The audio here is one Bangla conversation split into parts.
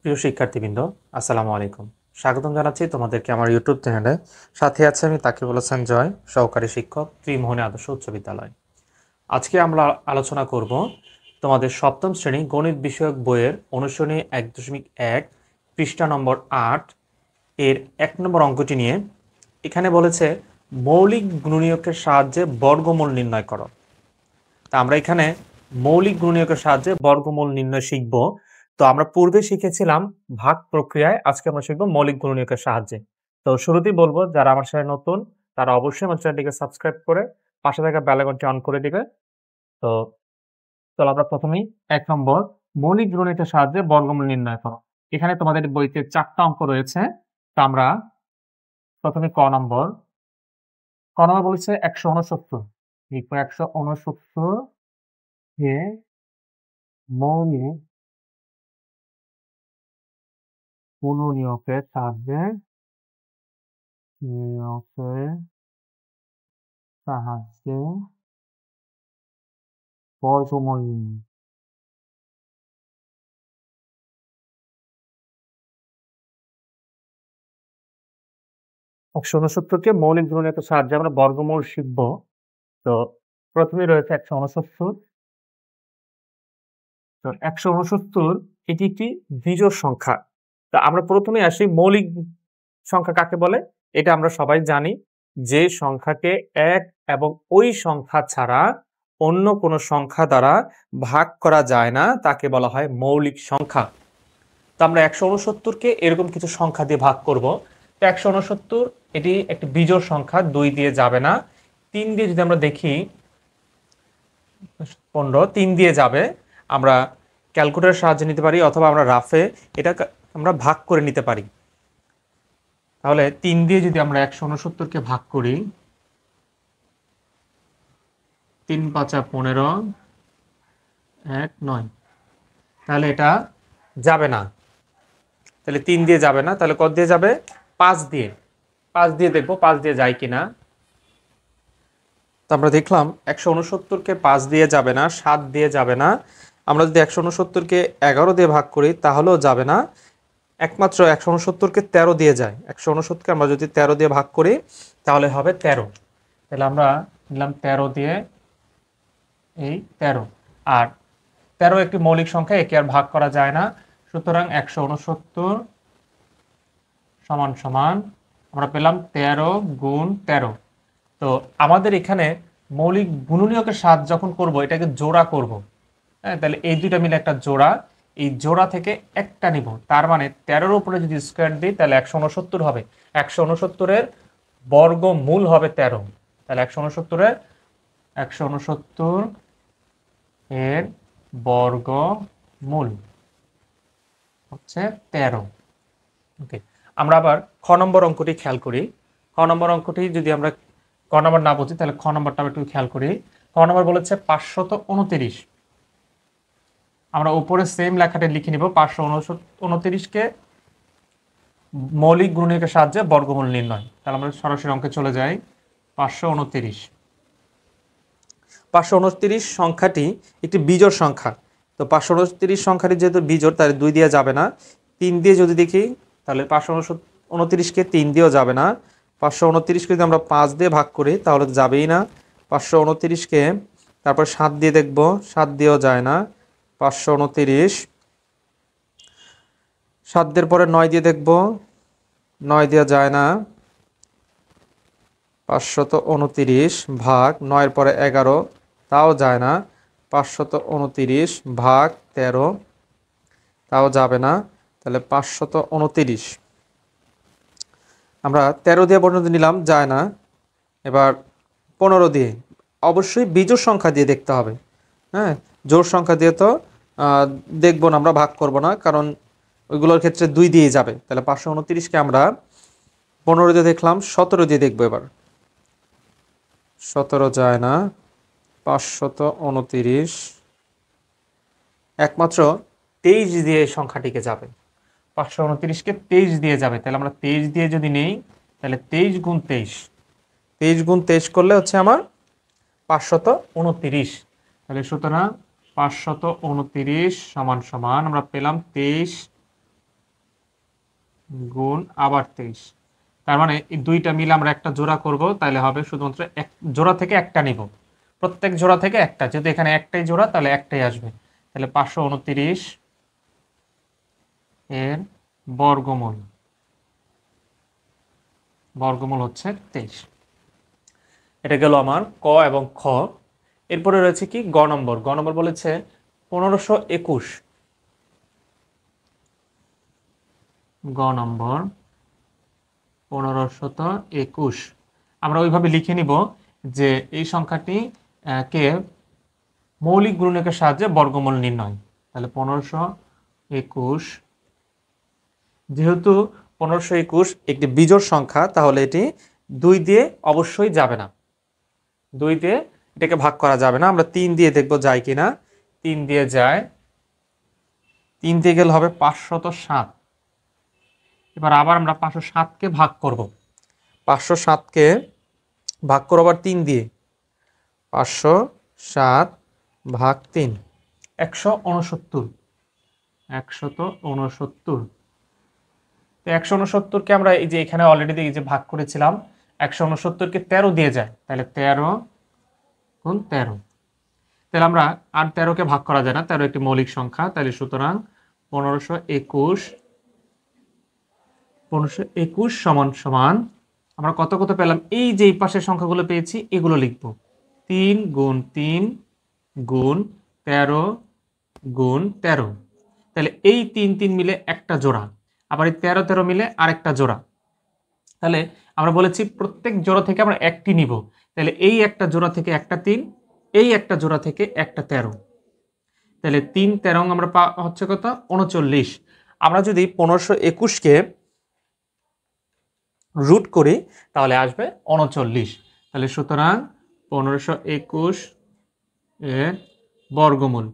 প্রিয় শিক্ষার্থীবৃন্দ, আসসালামু আলাইকুম। স্বাগতম জানাচ্ছি তোমাদেরকে আমার ইউটিউব চ্যানেলে। সাথে আছে আমি তাকিবুল হাসান জয়, সহকারী শিক্ষক, ত্রিমোহনী আদর্শ উচ্চ বিদ্যালয়। আজকে আমরা আলোচনা করব তোমাদের সপ্তম শ্রেণী গণিত বিষয়ক বইয়ের অনুশীলনী 1.1 পৃষ্ঠা নম্বর 8 এর 1 নম্বর অঙ্কটি নিয়ে। এখানে বলেছে মৌলিক গুণনীয়কের সাহায্যে বর্গমূল নির্ণয় করো। তা আমরা এখানে মৌলিক গুণনীয়কের সাহায্যে বর্গমূল নির্ণয় শিখব। তো আমরা পূর্বে শিখেছিলাম ভাগ প্রক্রিয়ায়, আজকে আমরা শিখব মৌলিক গুণনীয়কের সাহায্যে। তো শুরুতেই বলবো, যারা আমার সাথে নতুন তারা অবশ্যই আমার চ্যানেলটিকে সাবস্ক্রাইব করে পাশে থাকা বেল আইকনটি অন করে দিবে। তো চলো আমরা প্রথমেই 1 নম্বর মৌলিক গুণনীয়কের সাহায্যে বর্গমূল নির্ণয় করো। এখানে তোমাদের বইতে 4টা অঙ্ক রয়েছে। তো আমরা প্রথমে ক নম্বর বলেছে 169 লিখবো 169 এ মৌলিক গুণনীয়কের সাহায্যে বর্গমূল নির্ণয়। 169কে মৌলিক গুণনীয়কের সাহায্যে আমরা বর্গমূল শিখব। তো প্রথমে রয়েছে 169। তো 169 এটি একটি বিজোড় সংখ্যা। তো আমরা প্রথমে আসি মৌলিক সংখ্যা কাকে বলে। এটা আমরা সবাই জানি, যে সংখ্যাকে এক এবং ওই সংখ্যা ছাড়া অন্য কোনো সংখ্যা দ্বারা ভাগ করা যায় না তাকে বলা হয় মৌলিক সংখ্যা। তো আমরা 169কে এরকম কিছু সংখ্যা দিয়ে ভাগ করব। তো 169 এটি একটি বিজোড় সংখ্যা, 2 দিয়ে যাবে না। 3 দিয়ে যদি আমরা দেখি 15, 3 দিয়ে যাবে। আমরা ক্যালকুলেটরের সাহায্যে নিতে পারি, অথবা আমরা রাফে এটা আমরা ভাগ করে নিতে পারি। তাহলে 3 দিয়ে যদি আমরা 169কে ভাগ করি, 3 5 15, 1 9, তাহলে এটা যাবে না। তাহলে 3 দিয়ে যাবে না, তাহলে কত দিয়ে যাবে? 5 দিয়ে। 5 দিয়ে দেখবো 5 দিয়ে যায় কিনা। তো আমরা দেখলাম 169কে 5 দিয়ে যাবে না, 7 দিয়ে যাবে না। আমরা যদি 169কে 11 দিয়ে ভাগ করি তাহলেও যাবে না। একমাত্র 169কে 13 দিয়ে যায়। 169কে আমরা যদি 13 দিয়ে ভাগ করি তাহলে হবে 13। তাহলে আমরা নিলাম 13 দিয়ে, এই 13। আর 13 একটি মৌলিক সংখ্যা, একে আর ভাগ করা যায় না। সুতরাং 169 সমান সমান আমরা পেলাম 13 গুণ 13। তো আমাদের এখানে মৌলিক গুণনীয়কের সাহায্যে যখন করব, এটাকে জোড়া করব। হ্যাঁ, তাহলে এই দুইটা মিলে একটা জোড়া, এই জোড়া থেকে একটা নিব। তার মানে 13-র উপরে যদি স্কোয়ার দিই তাহলে 169 হবে। 169-এর বর্গমূল হবে 13। তাহলে 169 এর বর্গমূল হচ্ছে 13। ওকে, আমরা আবার খ নম্বর অঙ্কটি খেয়াল করি। খ নম্বর অঙ্কটি যদি আমরা ক নম্বর না বুঝি তাহলে খ নম্বরটা একটু খেয়াল করি। খ নম্বর বলেছে 529। আমরা উপরে সেম লেখাটা লিখে নিব, 529কে মৌলিক গুণনীয়কের সাহায্যে বর্গমূল নির্ণয়। তাহলে আমরা সরাসরি অঙ্কে চলে যাই। 529 সংখ্যাটি একটি বিজোড় সংখ্যা। তো 529 সংখ্যাটি যেহেতু বিজোড়, তাহলে 2 দিয়ে যাবে না। 3 দিয়ে যদি দেখি তাহলে 529কে 3 দিয়েও যাবে না। 529কে যদি আমরা 5 দিয়ে ভাগ করি তাহলে যাবেই না। 529কে তারপর 7 দিয়ে দেখব, 7 দিয়েও যায় না। 529 7 দিয়ে পরে 9 দিয়ে দেখব, 9 দিয়ে যায় না। 529 ভাগ 9-এর পরে 11, তাও যায় না। 529 ভাগ 13, তাও যাবে না। তাহলে 529 আমরা 13 দিয়ে পর্যন্ত নিলাম, যায় না। এবার 15 দিয়ে, অবশ্যই বিজোড় সংখ্যা দিয়ে দেখতে হবে। হ্যাঁ, জোড় সংখ্যা দিয়ে তো দেখবো না, আমরা ভাগ করব না, কারণ ওইগুলোর ক্ষেত্রে 2 দিয়ে যাবে। তাহলে 529কে আমরা 15 দিয়ে দেখলাম, 17 দিয়ে দেখবো। এবার 17 যায় না। 529 একমাত্র 23 দিয়ে এই সংখ্যাটিকে যাবে। 529কে 23 দিয়ে যাবে। তাহলে আমরা 23 দিয়ে যদি নেই তাহলে 23 গুণ 23, 23 গুণ 23 করলে হচ্ছে আমার 529। তাহলে সুতরাং 529 সমান সমান আমরা পেলাম 23 গুণ আবার 23। তার মানে এই দুইটা মিলে আমরা একটা জোড়া করব, তাহলে হবে শুধুমাত্র এক জোড়া থেকে একটা নিব, প্রত্যেক জোড়া থেকে একটা, যদি এখানে একটাই জোড়া তাহলে একটাই আসবে, তাহলে 529 এর বর্গমূল, বর্গমূল হচ্ছে 23। এটা গেল আমার ক এবং খ। এরপরে রয়েছে কি গ নম্বর। গ নম্বর বলেছে 1521। গ নম্বর 1521। আমরা ওইভাবে লিখে নিব যে এই সংখ্যাটি কে মৌলিক গুণনের সাহায্যে বর্গমূল নির্ণয়। তাহলে 1521, যেহেতু 1521 একটি বিজোড় সংখ্যা, তাহলে এটি 2 দিয়ে অবশ্যই যাবে না, 2 দিয়ে এটাকে ভাগ করা যাবে না। আমরা 3 দিয়ে দেখব যায় কিনা। 3 দিয়ে যায়, 3 দিয়ে গেলে হবে 507। এবার আবার আমরা 507কে ভাগ করব, 507কে ভাগ করব আবার 3 দিয়ে, 507 ভাগ 3, 169। 169। তো 169কে আমরা এই যে এখানে অলরেডি এই যে ভাগ করেছিলাম, 169কে 13 দিয়ে যায়, তাহলে 13 গুণ 13। তাহলে আমরা আর 13কে ভাগ করা যায় না, 13 একটি মৌলিক সংখ্যা, তাহলে সুতরাং 1521 সমান সমান আমরা কত কত পেলাম, এই যে এই পাশের সংখ্যাগুলো পেয়েছি এগুলো লিখব। 3 গুণ 3 গুণ 13 গুণ 13। তাহলে এই 3 3 মিলে একটা জোড়া, আবার এই 13 13 মিলে আরেকটা জোড়া। তাহলে আমরা বলেছি প্রত্যেক জোড়া থেকে আমরা একটি নিব, তাহলে এই একটা জোড়া থেকে একটা 3, এই একটা জোড়া থেকে একটা 13, তাহলে 3 13 আমরা হচ্ছে কত 39। আমরা যদি 1521কে রুট করি তাহলে আসবে 39। তাহলে সুতরাং 1521 এর বর্গমূল,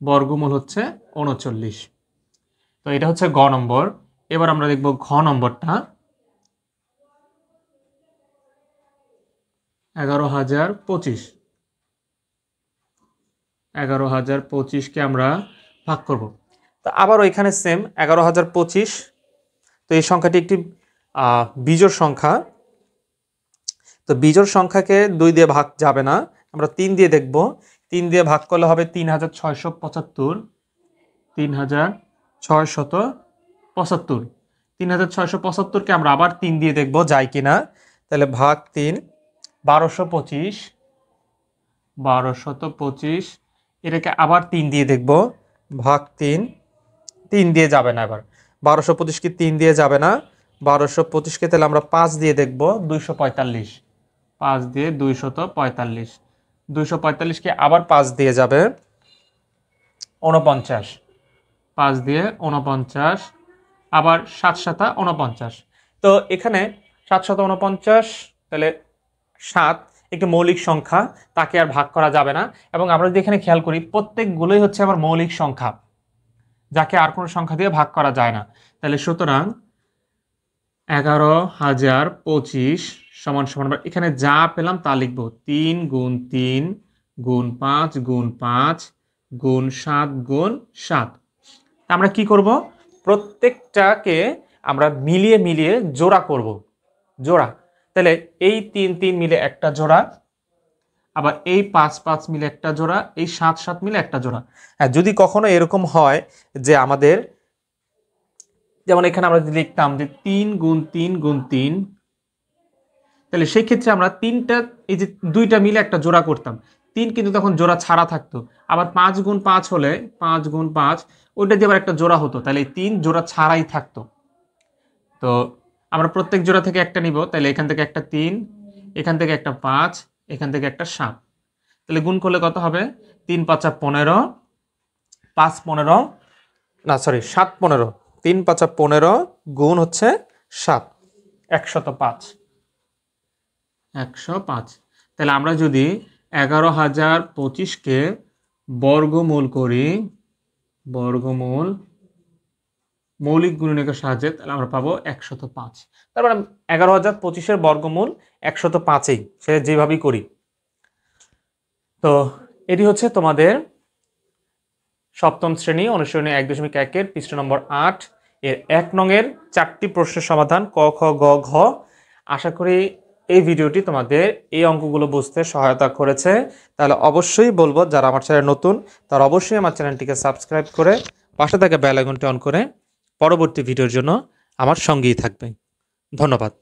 বর্গমূল হচ্ছে 39। তো এটা হচ্ছে গ নম্বর। এবার আমরা দেখব ঘ নম্বরটা। 11025। 11025কে আমরা ভাগ করব। তো আবারও এখানে সেম 11025। তো এই সংখ্যাটি একটি বিজোড় সংখ্যা, তো বিজোড় সংখ্যাকে 2 দিয়ে ভাগ যাবে না, আমরা 3 দিয়ে দেখব। 3 দিয়ে ভাগ করলে হবে 3675। 3675। 3675কে আমরা আবার 3 দিয়ে দেখব যায় কিনা। তাহলে ভাগ 3, 1225। 1225 এটাকে আবার 3 দিয়ে দেখব, ভাগ 3, 3 দিয়ে যাবে না। এবার 1225কে 3 দিয়ে যাবে না, 1225কে তাহলে আমরা 5 দিয়ে দেখব, 245। 5 দিয়ে 245। 245কে আবার 5 দিয়ে যাবে, 49। 5 দিয়ে 49, আবার 7 7 49। তো এখানে 7 7 49, তাহলে 7 একটি মৌলিক সংখ্যা, তাকে আর ভাগ করা যাবে না। এবং আমরা যদি এখানে খেয়াল করি প্রত্যেকগুলোই হচ্ছে আবার মৌলিক সংখ্যা, যাকে আর কোনো সংখ্যা দিয়ে ভাগ করা যায় না। তাহলে সুতরাং 11025 সমান সমান এখানে যা পেলাম তা লিখব। 3 গুণ 3 গুণ 5 গুণ 5 গুণ 7 গুণ 7। আমরা কি করব, প্রত্যেকটাকে আমরা মিলিয়ে মিলিয়ে জোড়া করব, জোড়া। তাহলে এই 3 3 মিলে একটা জোড়া, আবার এই 5 5 মিলে একটা জোড়া, এই 7 7 মিলে একটা জোড়া। হ্যাঁ, যদি কখনো এরকম হয় যে আমাদের, যেমন এখানে আমরা যদি লিখতাম যে 3 গুণ 3 গুণ 3, তাহলে সেই ক্ষেত্রে আমরা তিনটা, এই যে দুইটা মিলে একটা জোড়া করতাম, 3 কিন্তু তখন জোড়া ছাড়া থাকতো। আবার 5 গুণ 5 হলে 5 গুণ 5 ওইটা দিয়ে আবার একটা জোড়া হতো, তাহলে এই 3 জোড়া ছাড়াই থাকতো। তো আমরা প্রত্যেক জোড়া থেকে একটা নিব, তাহলে এখান থেকে একটা 3, এখান থেকে একটা 5, এখান থেকে একটা 7। তাহলে গুণ করলে কত হবে, 3 5 15, 5 15, না সরি 7 15, 3 5 15 গুণ হচ্ছে 7, 105। 105। তাহলে আমরা যদি 11025কে বর্গমূল করি, বর্গমূল মৌলিক গুণনীয়কের সাহায্যে, তাহলে আমরা পাবো 105। তার মানে 11025-এর বর্গমূল 105ই, সেটা যেভাবেই করি। তো এটি হচ্ছে তোমাদের সপ্তম শ্রেণী অনুশীলনী 1.1-এর পৃষ্ঠা নম্বর 8 এর 1 নংয়ের 4টি প্রশ্নের সমাধান ক খ গ ঘ। আশা করি এই ভিডিওটি তোমাদের এই অঙ্কগুলো বুঝতে সহায়তা করেছে। তাহলে অবশ্যই বলবো যারা আমার চ্যানেলে নতুন তারা অবশ্যই আমার চ্যানেলটিকে সাবস্ক্রাইব করে পাশে থাকা বেল আইকনটি অন করে পরবর্তী ভিডিওর জন্য আমার সঙ্গেই থাকবে। ধন্যবাদ।